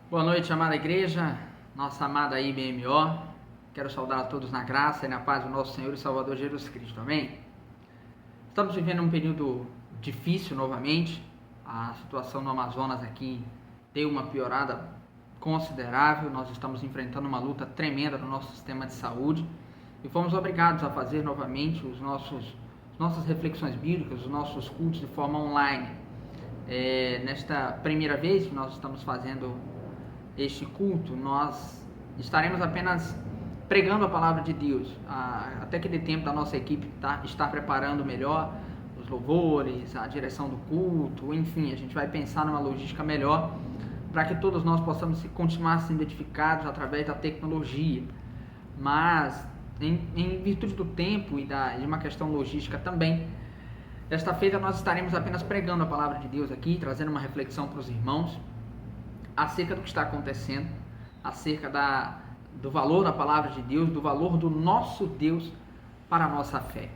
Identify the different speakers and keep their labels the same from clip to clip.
Speaker 1: Boa noite, amada igreja, nossa amada IBMO. Quero saudar a todos na graça e na paz do nosso Senhor e Salvador Jesus Cristo. Amém? Estamos vivendo um período difícil novamente. A situação no Amazonas aqui deu uma piorada considerável. Nós estamos enfrentando uma luta tremenda no nosso sistema de saúde e fomos obrigados a fazer novamente nossas reflexões bíblicas, os nossos cultos de forma online. Nesta primeira vez que nós estamos fazendo este culto, nós estaremos apenas pregando a palavra de Deus, até que dê tempo da nossa equipe estar preparando melhor os louvores, a direção do culto, enfim, a gente vai pensar numa logística melhor para que todos nós possamos continuar sendo edificados através da tecnologia. Mas, em virtude do tempo e de uma questão logística também, desta feita nós estaremos apenas pregando a palavra de Deus aqui, trazendo uma reflexão para os irmãos acerca do que está acontecendo, acerca do valor da palavra de Deus, do valor do nosso Deus para a nossa fé.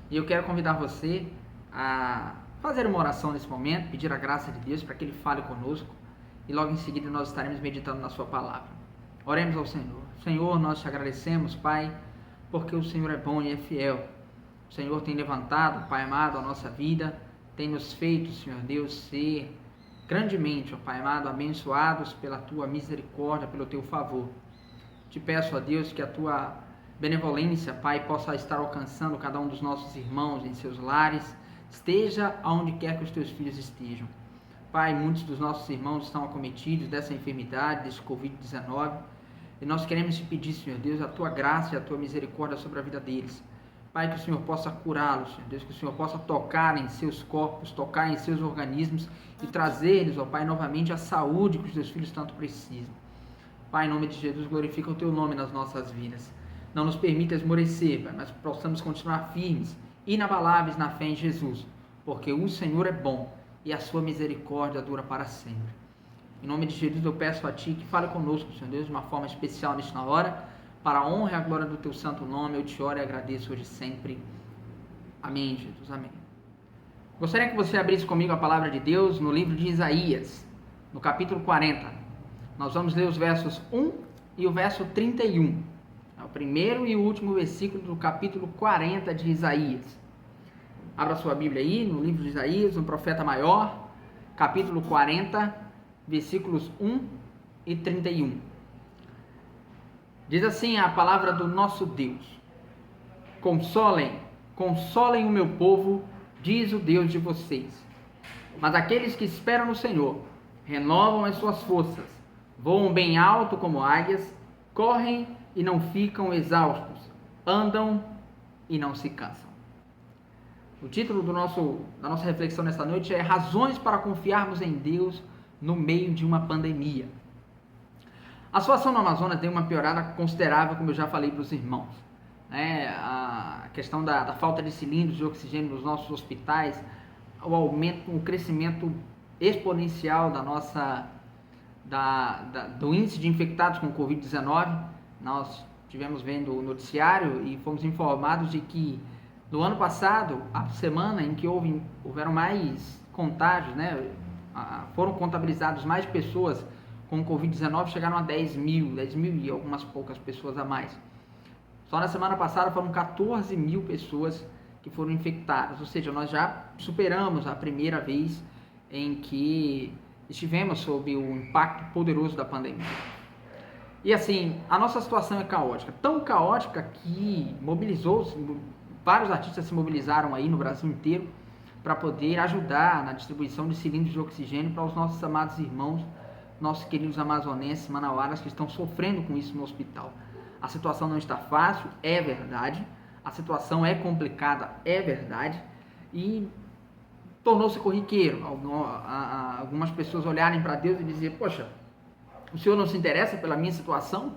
Speaker 1: E eu quero convidar você a fazer uma oração nesse momento, pedir a graça de Deus para que Ele fale conosco e logo em seguida nós estaremos meditando na sua palavra. Oremos ao Senhor. Senhor, nós te agradecemos, Pai, porque o Senhor é bom e é fiel. O Senhor tem levantado, Pai amado, a nossa vida, tem nos feito, Senhor Deus, ser grandemente, ó Pai amado, abençoados pela Tua misericórdia, pelo Teu favor. Te peço, ó Deus, que a Tua benevolência, Pai, possa estar alcançando cada um dos nossos irmãos em seus lares, esteja aonde quer que os Teus filhos estejam. Pai, muitos dos nossos irmãos estão acometidos dessa enfermidade, desse Covid-19, e nós queremos te pedir, Senhor Deus, a Tua graça e a Tua misericórdia sobre a vida deles. Pai, que o Senhor possa curá-los, Senhor Deus, que o Senhor possa tocar em seus corpos, tocar em seus organismos e trazer-lhes, ó Pai, novamente a saúde que os teus filhos tanto precisam. Pai, em nome de Jesus, glorifica o teu nome nas nossas vidas. Não nos permita esmorecer, Pai, mas possamos continuar firmes, inabaláveis na fé em Jesus, porque o Senhor é bom e a sua misericórdia dura para sempre. Em nome de Jesus, eu peço a Ti que fale conosco, Senhor Deus, de uma forma especial nesta hora, para a honra e a glória do Teu santo nome, eu te oro e agradeço hoje e sempre. Amém, Jesus, amém. Gostaria que você abrisse comigo a palavra de Deus no livro de Isaías, no capítulo 40. Nós vamos ler os versos 1 e o verso 31. É o primeiro e o último versículo do capítulo 40 de Isaías. Abra sua Bíblia aí, no livro de Isaías, no profeta maior, capítulo 40, versículos 1 e 31. Diz assim a palavra do nosso Deus: Consolem o meu povo, diz o Deus de vocês. Mas aqueles que esperam no Senhor renovam as suas forças, voam bem alto como águias, correm e não ficam exaustos, andam e não se cansam. O título da nossa reflexão nesta noite é Razões para confiarmos em Deus no meio de uma pandemia. A situação no Amazonas deu uma piorada considerável, como eu já falei para os irmãos. A questão da falta de cilindros de oxigênio nos nossos hospitais, o crescimento exponencial do índice de infectados com Covid-19. Nós tivemos vendo o noticiário e fomos informados de que no ano passado, a semana em que houveram mais contágios, foram contabilizadas mais pessoas com Covid-19, chegaram a 10 mil e algumas poucas pessoas a mais. Só na semana passada foram 14 mil pessoas que foram infectadas, ou seja, nós já superamos a primeira vez em que estivemos sob o impacto poderoso da pandemia. E assim, a nossa situação é caótica, tão caótica que vários artistas se mobilizaram aí no Brasil inteiro para poder ajudar na distribuição de cilindros de oxigênio para os nossos amados irmãos, nossos queridos amazonenses, manauaras, que estão sofrendo com isso no hospital. A situação não está fácil, é verdade. A situação é complicada, é verdade. E tornou-se corriqueiro algumas pessoas olharem para Deus e dizer: poxa, o Senhor não se interessa pela minha situação?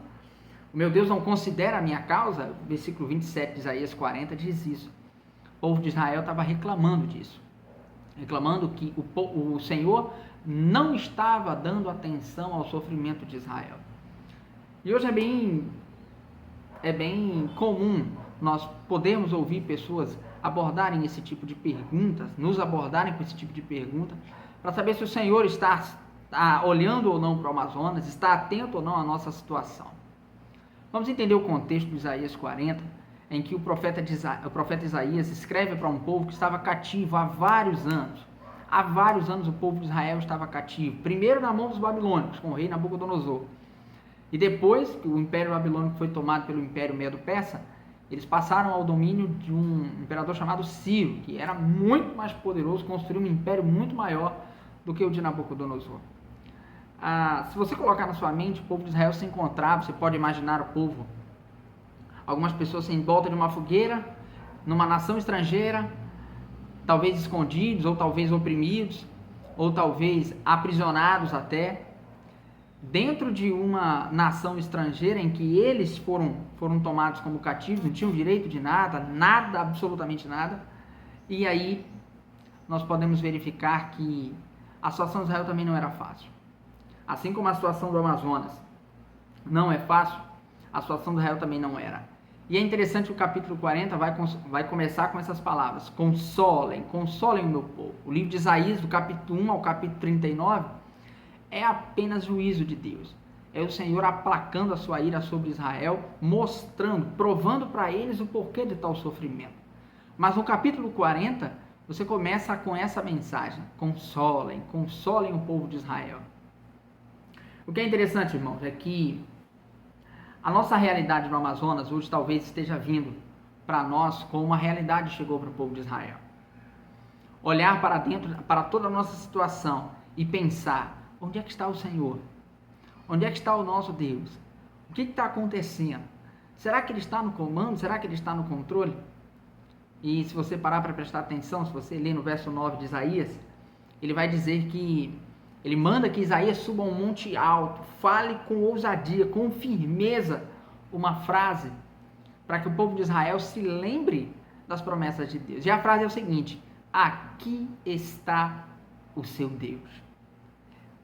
Speaker 1: O meu Deus não considera a minha causa? O versículo 27 de Isaías 40 diz isso. O povo de Israel estava reclamando disso. Reclamando que o Senhor não estava dando atenção ao sofrimento de Israel. E hoje é bem comum nós podermos ouvir pessoas abordarem esse tipo de perguntas, nos abordarem com esse tipo de pergunta, para saber se o Senhor está está olhando ou não para o Amazonas, está atento ou não à nossa situação. Vamos entender o contexto de Isaías 40, em que o profeta Isaías escreve para um povo que estava cativo há vários anos. Há vários anos o povo de Israel estava cativo, primeiro na mão dos babilônicos, com o rei Nabucodonosor. E depois que o Império Babilônico foi tomado pelo Império Medo-Persa, eles passaram ao domínio de um imperador chamado Ciro, que era muito mais poderoso, construiu um império muito maior do que o de Nabucodonosor. Se você colocar na sua mente, o povo de Israel se encontrava, você pode imaginar o povo, algumas pessoas em volta de uma fogueira, numa nação estrangeira, talvez escondidos, ou talvez oprimidos, ou talvez aprisionados até, dentro de uma nação estrangeira em que eles foram tomados como cativos, não tinham direito de nada, absolutamente nada. E aí nós podemos verificar que a situação de Israel também não era fácil. Assim como a situação do Amazonas não é fácil, a situação de Israel também não era. E é interessante que o capítulo 40 vai começar com essas palavras: consolem o meu povo. O livro de Isaías, do capítulo 1 ao capítulo 39, é apenas juízo de Deus. É o Senhor aplacando a sua ira sobre Israel, mostrando, provando para eles o porquê de tal sofrimento. Mas no capítulo 40, você começa com essa mensagem: consolem o povo de Israel. O que é interessante, irmãos, é que a nossa realidade no Amazonas hoje talvez esteja vindo para nós como uma realidade chegou para o povo de Israel. Olhar para dentro, para toda a nossa situação e pensar: onde é que está o Senhor? Onde é que está o nosso Deus? O que está acontecendo? Será que Ele está no comando? Será que Ele está no controle? E se você parar para prestar atenção, se você ler no verso 9 de Isaías, ele vai dizer que ele manda que Isaías suba a um monte alto, fale com ousadia, com firmeza, uma frase, para que o povo de Israel se lembre das promessas de Deus. E a frase é o seguinte: aqui está o seu Deus.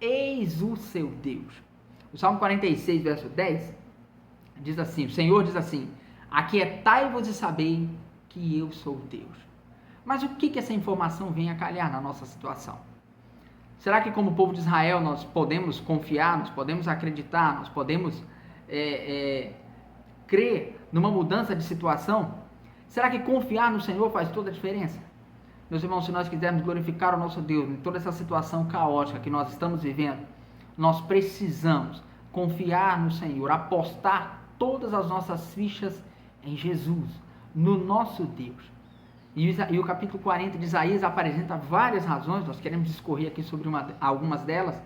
Speaker 1: Eis o seu Deus. O Salmo 46, verso 10, diz assim, o Senhor diz assim: aquietai-vos e sabei que eu sou Deus. Mas o que essa informação vem a calhar na nossa situação? Será que como povo de Israel nós podemos confiar, nós podemos acreditar, nós podemos crer numa mudança de situação? Será que confiar no Senhor faz toda a diferença? Meus irmãos, se nós quisermos glorificar o nosso Deus em toda essa situação caótica que nós estamos vivendo, nós precisamos confiar no Senhor, apostar todas as nossas fichas em Jesus, no nosso Deus. E o capítulo 40 de Isaías apresenta várias razões, nós queremos discorrer aqui sobre algumas delas,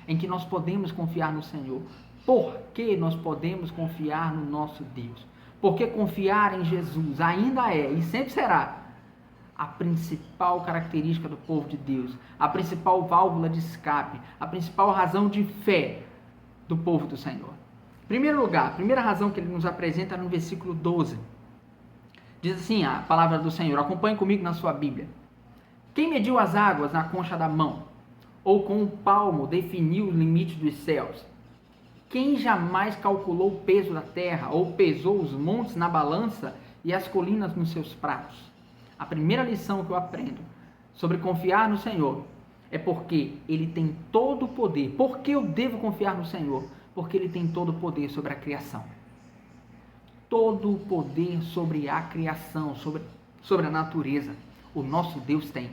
Speaker 1: em que nós podemos confiar no Senhor. Por que nós podemos confiar no nosso Deus? Porque confiar em Jesus ainda é e sempre será a principal característica do povo de Deus, a principal válvula de escape, a principal razão de fé do povo do Senhor. Em primeiro lugar, a primeira razão que ele nos apresenta no versículo 12. Diz assim a palavra do Senhor, acompanhe comigo na sua Bíblia. Quem mediu as águas na concha da mão, ou com um palmo definiu os limites dos céus? Quem jamais calculou o peso da terra, ou pesou os montes na balança e as colinas nos seus pratos? A primeira lição que eu aprendo sobre confiar no Senhor é porque Ele tem todo o poder. Por que eu devo confiar no Senhor? Porque Ele tem todo o poder sobre a criação. Todo o poder sobre a criação, sobre a natureza. O nosso Deus tem.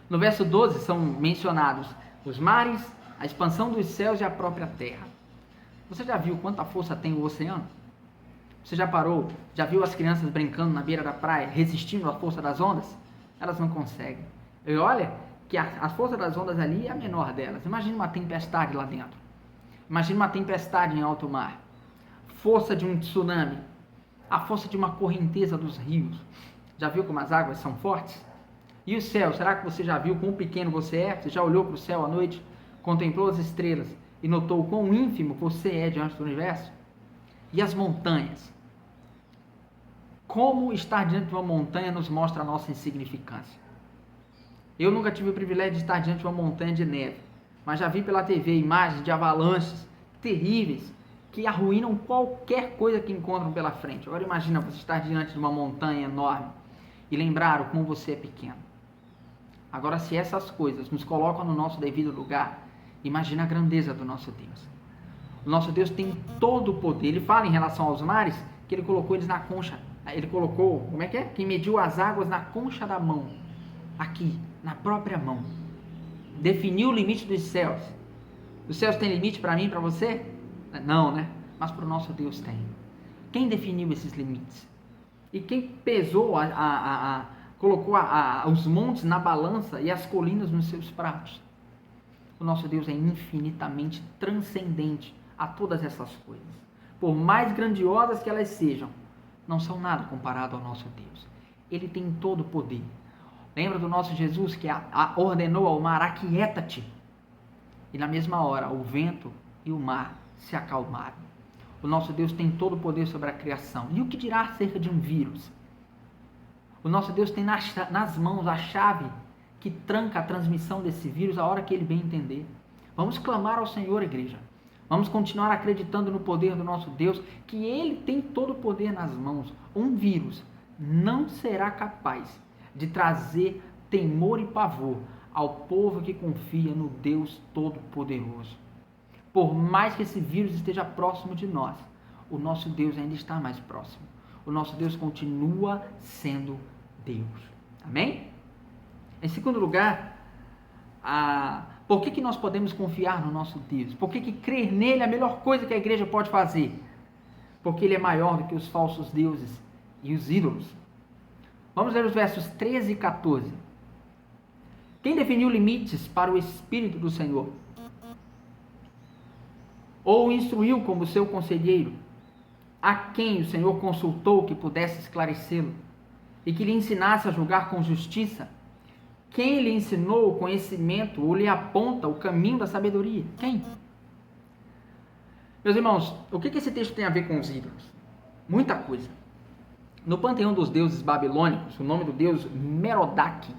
Speaker 1: No verso 12 são mencionados os mares, a expansão dos céus e a própria terra. Você já viu quanta força tem o oceano? Você já parou, já viu as crianças brincando na beira da praia, resistindo à força das ondas? Elas não conseguem. E olha que a força das ondas ali é a menor delas. Imagina uma tempestade lá dentro. Imagina uma tempestade em alto mar. Força de um tsunami. A força de uma correnteza dos rios. Já viu como as águas são fortes? E o céu, será que você já viu quão pequeno você é? Você já olhou para o céu à noite, contemplou as estrelas e notou quão ínfimo você é diante do universo? E as montanhas? Como estar diante de uma montanha nos mostra a nossa insignificância. Eu nunca tive o privilégio de estar diante de uma montanha de neve, mas já vi pela TV imagens de avalanches terríveis que arruinam qualquer coisa que encontram pela frente. Agora imagina você estar diante de uma montanha enorme e lembrar o como você é pequeno. Agora, se essas coisas nos colocam no nosso devido lugar, Imagina a grandeza do nosso Deus. O nosso Deus tem todo o poder. Ele fala em relação aos mares que ele colocou eles na concha. Ele colocou, como é que é? Que mediu as águas na concha da mão. Aqui, na própria mão. Definiu o limite dos céus. Os céus têm limite para mim e para você? Não, né? Mas para o nosso Deus tem. Quem definiu esses limites? E quem pesou, colocou os montes na balança e as colinas nos seus pratos? O nosso Deus é infinitamente transcendente a todas essas coisas. Por mais grandiosas que elas sejam, não são nada comparado ao nosso Deus. Ele tem todo o poder. Lembra do nosso Jesus que ordenou ao mar: aquieta-te. E na mesma hora o vento e o mar se acalmaram. O nosso Deus tem todo o poder sobre a criação. E o que dirá acerca de um vírus? O nosso Deus tem nas mãos a chave que tranca a transmissão desse vírus a hora que ele bem entender. Vamos clamar ao Senhor, igreja. Vamos continuar acreditando no poder do nosso Deus, que ele tem todo o poder nas mãos. Um vírus não será capaz de trazer temor e pavor ao povo que confia no Deus Todo-Poderoso. Por mais que esse vírus esteja próximo de nós, o nosso Deus ainda está mais próximo. O nosso Deus continua sendo Deus. Amém? Em segundo lugar, por que nós podemos confiar no nosso Deus? Por que crer nele é a melhor coisa que a igreja pode fazer? Porque ele é maior do que os falsos deuses e os ídolos. Vamos ler os versos 13 e 14. Quem definiu limites para o Espírito do Senhor? Ou o instruiu como seu conselheiro? A quem o Senhor consultou que pudesse esclarecê-lo e que lhe ensinasse a julgar com justiça? Quem lhe ensinou o conhecimento ou lhe aponta o caminho da sabedoria? Quem? Meus irmãos, o que esse texto tem a ver com os ídolos? Muita coisa. No panteão dos deuses babilônicos, o nome do deus Merodach,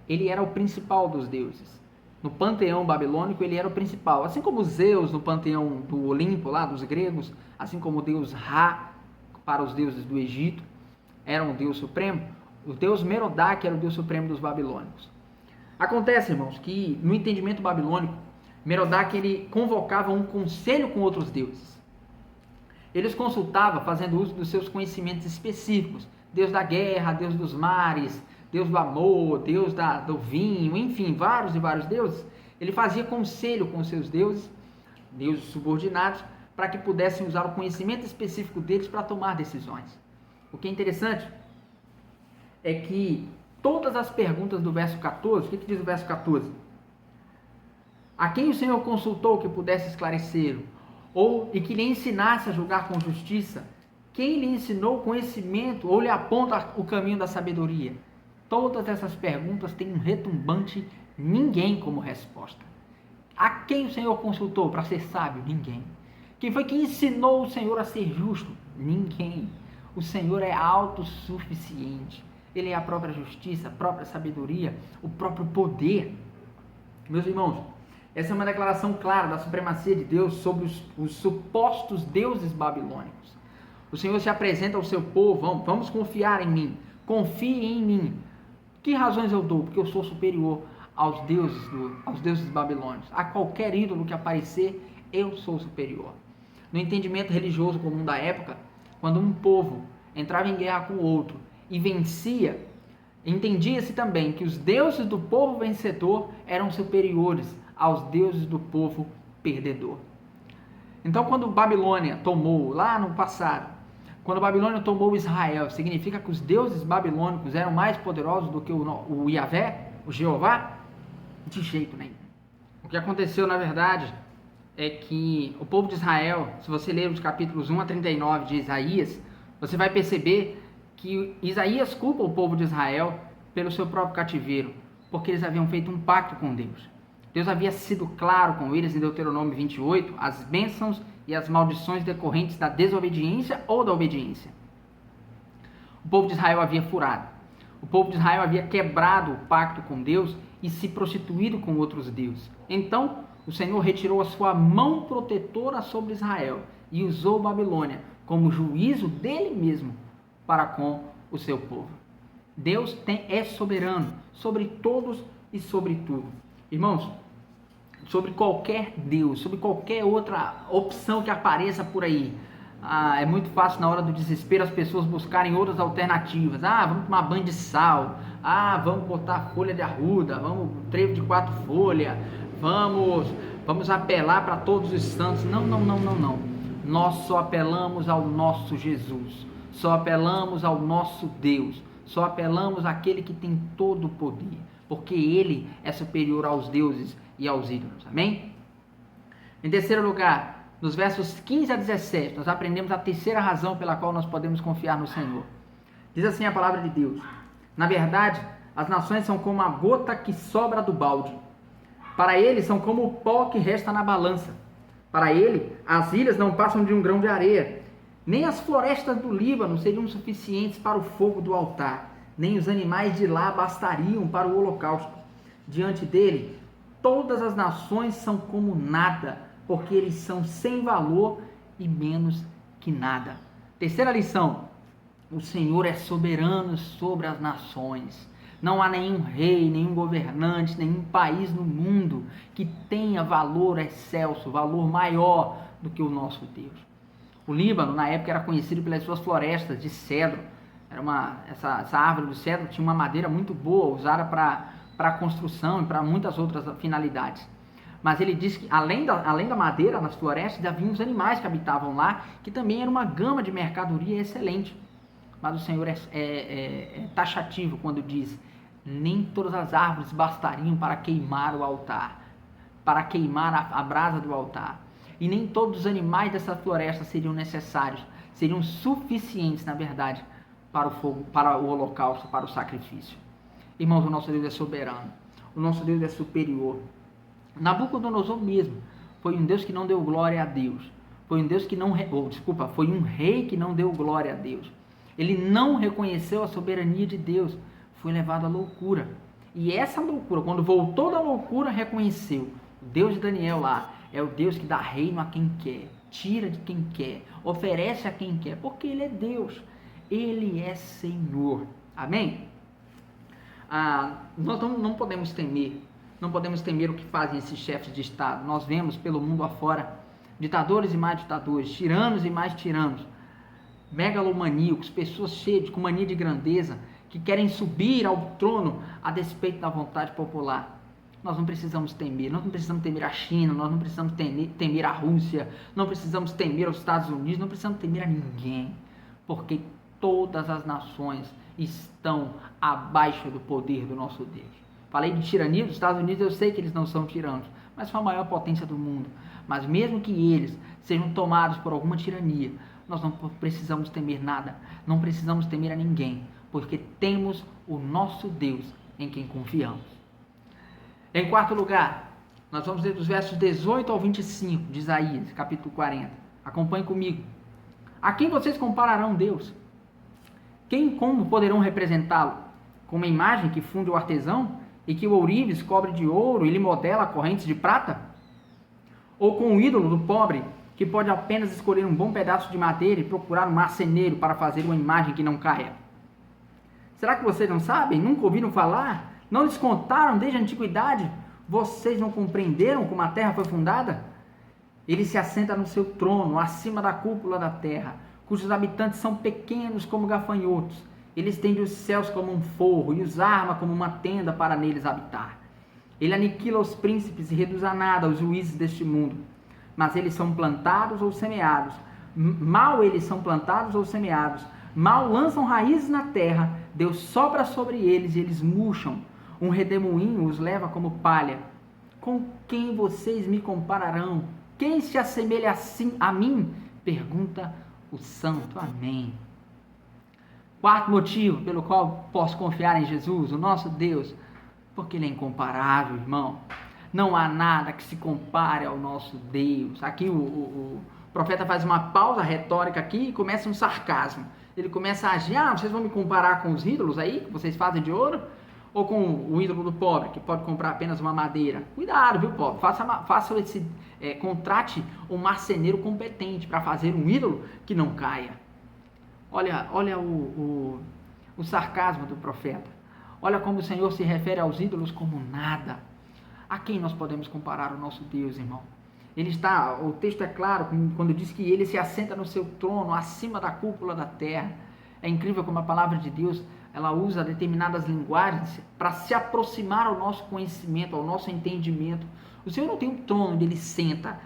Speaker 1: ele era o principal dos deuses. No panteão babilônico, ele era o principal. Assim como Zeus no panteão do Olimpo, lá dos gregos, assim como o deus Ra, para os deuses do Egito, era um deus supremo, o deus Merodach era o deus supremo dos babilônicos. Acontece, irmãos, que no entendimento babilônico, Merodach ele convocava um conselho com outros deuses. Eles consultavam, fazendo uso dos seus conhecimentos específicos. Deus da guerra, Deus dos mares, Deus do amor, Deus do vinho, enfim, vários e vários deuses. Ele fazia conselho com os seus deuses subordinados, para que pudessem usar o conhecimento específico deles para tomar decisões. O que é interessante é que todas as perguntas do verso 14, o que diz o verso 14? A quem o Senhor consultou que pudesse esclarecê-lo, e que lhe ensinasse a julgar com justiça? Quem lhe ensinou conhecimento ou lhe aponta o caminho da sabedoria? Todas essas perguntas têm um retumbante ninguém como resposta. A quem o Senhor consultou para ser sábio? Ninguém. Quem foi que ensinou o Senhor a ser justo? Ninguém. O Senhor é autossuficiente. Ele é a própria justiça, a própria sabedoria, o próprio poder. Meus irmãos, essa é uma declaração clara da supremacia de Deus sobre os supostos deuses babilônicos. O Senhor se apresenta ao seu povo: vamos confiar em mim, confie em mim. Que razões eu dou? Porque eu sou superior aos deuses babilônicos. A qualquer ídolo que aparecer, eu sou superior. No entendimento religioso comum da época, quando um povo entrava em guerra com o outro e vencia, entendia-se também que os deuses do povo vencedor eram superiores aos deuses do povo perdedor. Então, quando Babilônia tomou, lá no passado, quando Babilônia tomou Israel, significa que os deuses babilônicos eram mais poderosos do que o Yahvé, o Jeová? De jeito nenhum. O que aconteceu, na verdade, é que o povo de Israel, se você ler os capítulos 1 a 39 de Isaías, você vai perceber que Isaías culpa o povo de Israel pelo seu próprio cativeiro, porque eles haviam feito um pacto com Deus. Deus havia sido claro com eles em Deuteronômio 28, as bênçãos e as maldições decorrentes da desobediência ou da obediência. O povo de Israel havia furado. O povo de Israel havia quebrado o pacto com Deus e se prostituído com outros deuses. Então, o Senhor retirou a sua mão protetora sobre Israel e usou Babilônia como juízo dele mesmo para com o seu povo. Deus é soberano sobre todos e sobre tudo. Irmãos, sobre qualquer Deus, sobre qualquer outra opção que apareça por aí. É muito fácil na hora do desespero as pessoas buscarem outras alternativas. Vamos tomar banho de sal. Vamos botar folha de arruda. Vamos trevo de 4 folhas. Vamos apelar para todos os santos. Não. Nós só apelamos ao nosso Jesus. Só apelamos ao nosso Deus. Só apelamos àquele que tem todo o poder. Porque Ele é superior aos deuses e aos ídolos. Amém? Em terceiro lugar, nos versos 15 a 17, nós aprendemos a terceira razão pela qual nós podemos confiar no Senhor. Diz assim a palavra de Deus: na verdade, as nações são como a gota que sobra do balde. Para ele, são como o pó que resta na balança. Para ele, as ilhas não passam de um grão de areia. Nem as florestas do Líbano seriam suficientes para o fogo do altar. Nem os animais de lá bastariam para o holocausto. Diante dele, todas as nações são como nada, porque eles são sem valor e menos que nada. Terceira lição: o Senhor é soberano sobre as nações. Não há nenhum rei, nenhum governante, nenhum país no mundo que tenha valor excelso, valor maior do que o nosso Deus. O Líbano, na época, era conhecido pelas suas florestas de cedro. Essa árvore do cedro tinha uma madeira muito boa, usada para construção e para muitas outras finalidades. Mas ele diz que além da madeira, nas florestas, havia uns animais que habitavam lá, que também era uma gama de mercadoria excelente. Mas o Senhor é taxativo quando diz: nem todas as árvores bastariam para queimar o altar, para queimar a brasa do altar. E nem todos os animais dessa floresta seriam necessários, seriam suficientes, na verdade, para o fogo, para o holocausto, para o sacrifício. Irmãos, o nosso Deus é soberano, o nosso Deus é superior. Nabucodonosor mesmo foi um Deus que não deu glória a Deus. Foi um Deus que não, foi um rei que não deu glória a Deus. Ele não reconheceu a soberania de Deus, foi levado à loucura. E essa loucura, quando voltou da loucura, reconheceu: o Deus de Daniel lá é o Deus que dá reino a quem quer, tira de quem quer, oferece a quem quer, porque Ele é Deus, Ele é Senhor. Amém? Nós não podemos temer. Não podemos temer o que fazem esses chefes de Estado. Nós vemos pelo mundo afora ditadores e mais ditadores, tiranos e mais tiranos, megalomaníacos, pessoas cheias com mania de grandeza, que querem subir ao trono a despeito da vontade popular. Nós não precisamos temer, nós não precisamos temer a China, nós não precisamos temer a Rússia, não precisamos temer os Estados Unidos, não precisamos temer a ninguém, porque todas as nações estão abaixo do poder do nosso Deus. Falei de tirania dos Estados Unidos, eu sei que eles não são tiranos, mas são a maior potência do mundo. Mas mesmo que eles sejam tomados por alguma tirania, nós não precisamos temer nada, não precisamos temer a ninguém, porque temos o nosso Deus em quem confiamos. Em quarto lugar, nós vamos ler dos versos 18 ao 25 de Isaías, capítulo 40. Acompanhe comigo. A quem vocês compararão Deus? Como poderão representá-lo? Com uma imagem que funde o artesão e que o ourives cobre de ouro e lhe modela correntes de prata? Ou com o ídolo do pobre, que pode apenas escolher um bom pedaço de madeira e procurar um marceneiro para fazer uma imagem que não caia? Será que vocês não sabem? Nunca ouviram falar? Não lhes contaram desde a antiguidade? Vocês não compreenderam como a terra foi fundada? Ele se assenta no seu trono, acima da cúpula da terra, cujos habitantes são pequenos como gafanhotos. Ele estende os céus como um forro e os arma como uma tenda para neles habitar. Ele aniquila os príncipes e reduz a nada os juízes deste mundo. Mas eles são plantados ou semeados. Mal eles são plantados ou semeados. Mal lançam raízes na terra. Deus sopra sobre eles e eles murcham. Um redemoinho os leva como palha. Com quem vocês me compararão? Quem se assemelha assim a mim? Pergunta o santo. Amém. Quarto motivo pelo qual posso confiar em Jesus, o nosso Deus, porque Ele é incomparável, irmão. Não há nada que se compare ao nosso Deus. Aqui o profeta faz uma pausa retórica aqui e começa um sarcasmo. Ele começa a agir: vocês vão me comparar com os ídolos aí, que vocês fazem de ouro? Ou com o ídolo do pobre, que pode comprar apenas uma madeira? Cuidado, viu, pobre? Contrate um marceneiro competente para fazer um ídolo que não caia. Olha o sarcasmo do profeta. Olha como o Senhor se refere aos ídolos como nada. A quem nós podemos comparar o nosso Deus, irmão? O texto é claro quando diz que ele se assenta no seu trono, acima da cúpula da terra. É incrível como a palavra de Deus, ela usa determinadas linguagens para se aproximar ao nosso conhecimento, ao nosso entendimento. O Senhor não tem um trono onde ele senta,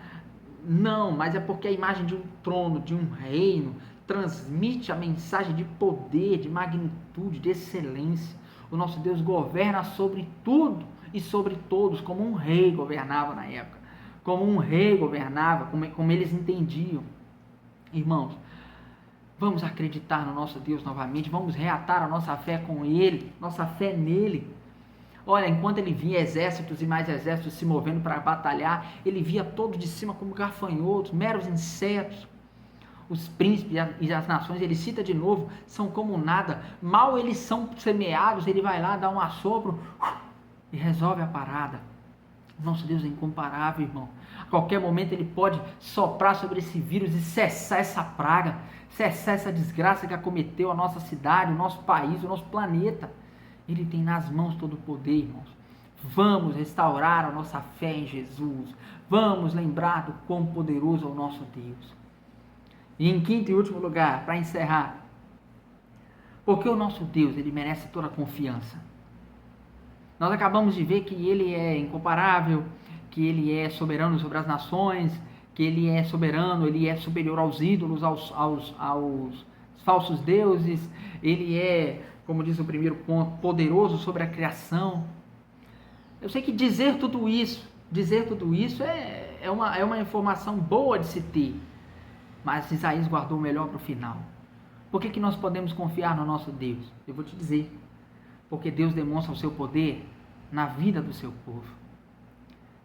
Speaker 1: não, mas é porque a imagem de um trono, de um reino, transmite a mensagem de poder, de magnitude, de excelência. O nosso Deus governa sobre tudo e sobre todos, como um rei governava na época. Como um rei governava, como eles entendiam. Irmãos, vamos acreditar no nosso Deus novamente, vamos reatar a nossa fé com Ele, nossa fé nele. Olha, enquanto ele via exércitos e mais exércitos se movendo para batalhar, ele via todos de cima como gafanhotos, meros insetos. Os príncipes e as nações, ele cita de novo, são como nada. Mal eles são semeados, ele vai lá, dá um assopro e resolve a parada. Nosso Deus é incomparável, irmão. A qualquer momento ele pode soprar sobre esse vírus e cessar essa praga, cessar essa desgraça que acometeu a nossa cidade, o nosso país, o nosso planeta. Ele tem nas mãos todo o poder, irmãos. Vamos restaurar a nossa fé em Jesus. Vamos lembrar do quão poderoso é o nosso Deus. E em quinto e último lugar, para encerrar, porque o nosso Deus, ele merece toda a confiança. Nós acabamos de ver que ele é incomparável, que ele é soberano sobre as nações, que ele é soberano, ele é superior aos ídolos, aos falsos deuses, ele é, como diz o primeiro ponto, poderoso sobre a criação. Eu sei que dizer tudo isso é uma informação boa de se ter, mas Isaías guardou o melhor para o final. Por que nós podemos confiar no nosso Deus? Eu vou te dizer. Porque Deus demonstra o seu poder na vida do seu povo.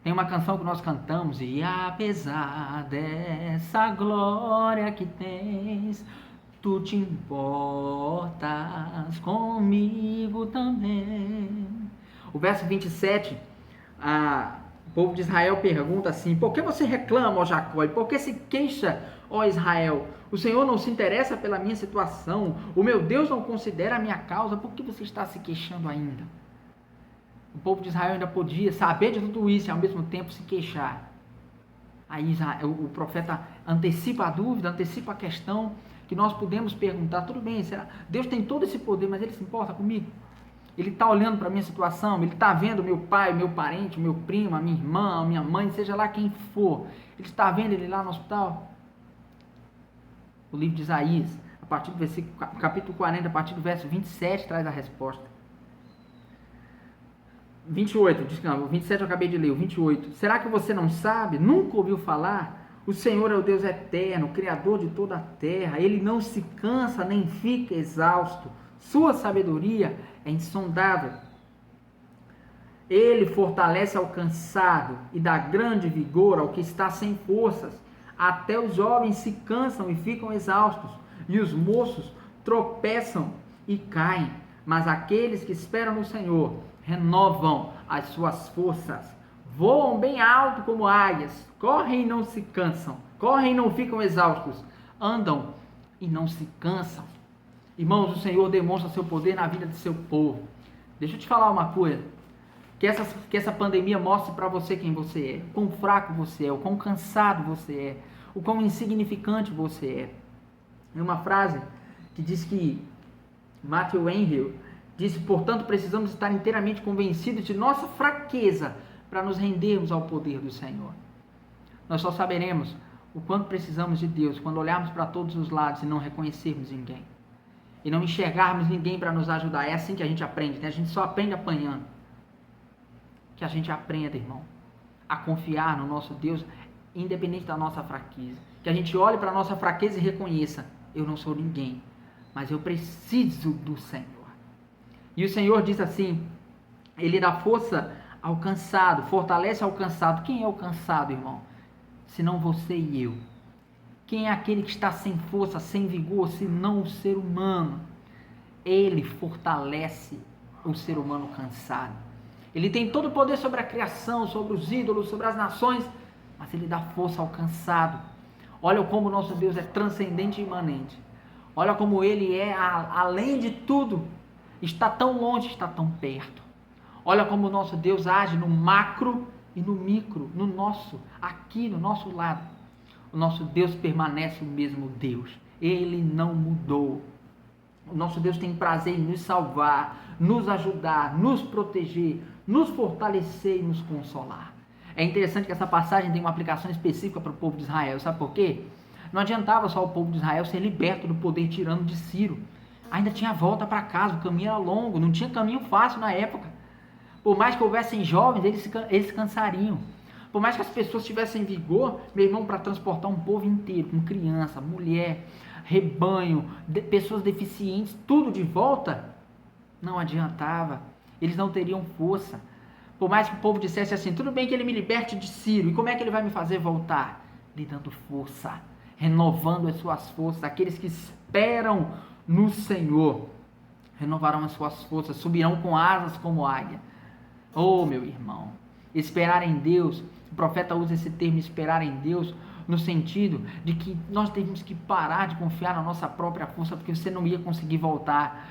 Speaker 1: Tem uma canção que nós cantamos, e apesar dessa glória que tens, tu te importas comigo também. O verso 27, o povo de Israel pergunta assim: por que você reclama, ó Jacó? E por que se queixa, ó Israel? O Senhor não se interessa pela minha situação, o meu Deus não considera a minha causa, por que você está se queixando ainda? O povo de Israel ainda podia saber de tudo isso e ao mesmo tempo se queixar. Aí o profeta antecipa a dúvida, antecipa a questão que nós podemos perguntar: tudo bem, será? Deus tem todo esse poder, mas ele se importa comigo? Ele está olhando para a minha situação, ele está vendo meu pai, meu parente, meu primo, a minha irmã, a minha mãe, seja lá quem for, ele está vendo ele lá no hospital? O livro de Isaías, a partir do capítulo 40, a partir do verso 27, traz a resposta. 28, diz que não, o 27 eu acabei de ler, o 28. Será que você não sabe? Nunca ouviu falar? O Senhor é o Deus eterno, Criador de toda a terra. Ele não se cansa nem fica exausto. Sua sabedoria é insondável. Ele fortalece ao cansado e dá grande vigor ao que está sem forças. Até os jovens se cansam e ficam exaustos, e os moços tropeçam e caem. Mas aqueles que esperam no Senhor renovam as suas forças, voam bem alto como águias, correm e não se cansam, correm e não ficam exaustos, andam e não se cansam. Irmãos, o Senhor demonstra seu poder na vida do seu povo. Deixa eu te falar uma coisa, que essa pandemia mostre para você quem você é, o quão fraco você é, o quão cansado você é, o quão insignificante você é. Tem uma frase que diz que Matthew Henry disse: portanto, precisamos estar inteiramente convencidos de nossa fraqueza para nos rendermos ao poder do Senhor. Nós só saberemos o quanto precisamos de Deus quando olharmos para todos os lados e não reconhecermos ninguém. E não enxergarmos ninguém para nos ajudar. É assim que a gente aprende, né? A gente só aprende apanhando. Que a gente aprenda, irmão, a confiar no nosso Deus, independente da nossa fraqueza. Que a gente olhe para a nossa fraqueza e reconheça: eu não sou ninguém, mas eu preciso do Senhor. E o Senhor diz assim: ele dá força ao cansado, fortalece ao cansado. Quem é o cansado, irmão? Senão você e eu. Quem é aquele que está sem força, sem vigor, senão o ser humano? Ele fortalece o ser humano cansado. Ele tem todo o poder sobre a criação, sobre os ídolos, sobre as nações, mas ele dá força ao cansado. Olha como o nosso Deus é transcendente e imanente. Olha como ele é, além de tudo, está tão longe, está tão perto. Olha como o nosso Deus age no macro e no micro, no nosso, aqui no nosso lado. O nosso Deus permanece o mesmo Deus. Ele não mudou. O nosso Deus tem prazer em nos salvar, nos ajudar, nos proteger, nos fortalecer e nos consolar. É interessante que essa passagem tem uma aplicação específica para o povo de Israel. Sabe por quê? Não adiantava só o povo de Israel ser liberto do poder tirano de Ciro. Ainda tinha volta para casa, o caminho era longo, não tinha caminho fácil na época. Por mais que houvessem jovens, eles cansariam. Por mais que as pessoas tivessem vigor, meu irmão, para transportar um povo inteiro, com criança, mulher, rebanho, pessoas deficientes, tudo de volta, não adiantava. Eles não teriam força. Por mais que o povo dissesse assim, tudo bem que ele me liberte de Ciro, e como é que ele vai me fazer voltar? Lhe dando força, renovando as suas forças. Aqueles que esperam no Senhor renovarão as suas forças, subirão com asas como águia. Oh, meu irmão, esperar em Deus, o profeta usa esse termo, esperar em Deus, no sentido de que nós temos que parar de confiar na nossa própria força, porque você não ia conseguir voltar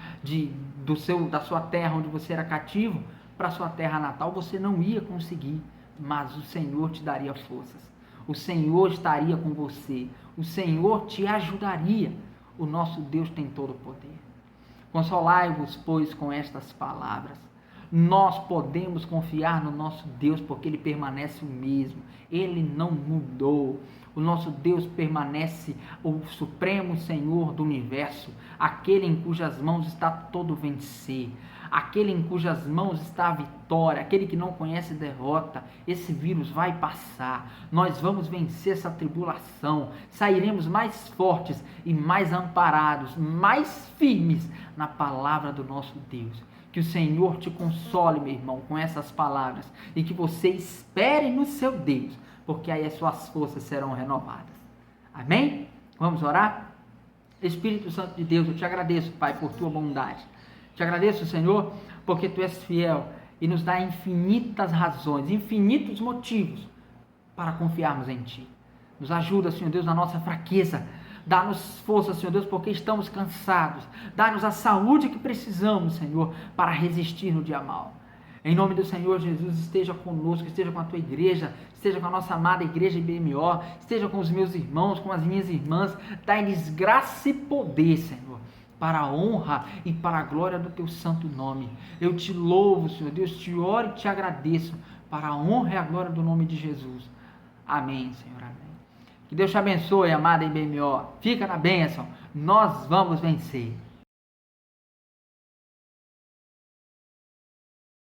Speaker 1: da sua terra onde você era cativo para a sua terra natal, você não ia conseguir, mas o Senhor te daria forças, o Senhor estaria com você, o Senhor te ajudaria, o nosso Deus tem todo o poder. Consolai-vos, pois, com estas palavras. Nós podemos confiar no nosso Deus porque Ele permanece o mesmo, Ele não mudou. O nosso Deus permanece o Supremo Senhor do Universo, aquele em cujas mãos está todo vencer, aquele em cujas mãos está a vitória, aquele que não conhece derrota. Esse vírus vai passar, nós vamos vencer essa tribulação, sairemos mais fortes e mais amparados, mais firmes na palavra do nosso Deus. Que o Senhor te console, meu irmão, com essas palavras e que você espere no seu Deus, porque aí as suas forças serão renovadas. Amém? Vamos orar? Espírito Santo de Deus, eu te agradeço, Pai, por tua bondade. Te agradeço, Senhor, porque tu és fiel e nos dá infinitas razões, infinitos motivos para confiarmos em ti. Nos ajuda, Senhor Deus, na nossa fraqueza. Dá-nos força, Senhor Deus, porque estamos cansados. Dá-nos a saúde que precisamos, Senhor, para resistir no dia mau. Em nome do Senhor Jesus, esteja conosco, esteja com a tua igreja, esteja com a nossa amada igreja IBMO, esteja com os meus irmãos, com as minhas irmãs. Dai-lhes graça e poder, Senhor, para a honra e para a glória do teu santo nome. Eu te louvo, Senhor Deus, te oro e te agradeço para a honra e a glória do nome de Jesus. Amém, Senhor, amém. Que Deus te abençoe, amada IBMO. Fica na bênção. Nós vamos vencer.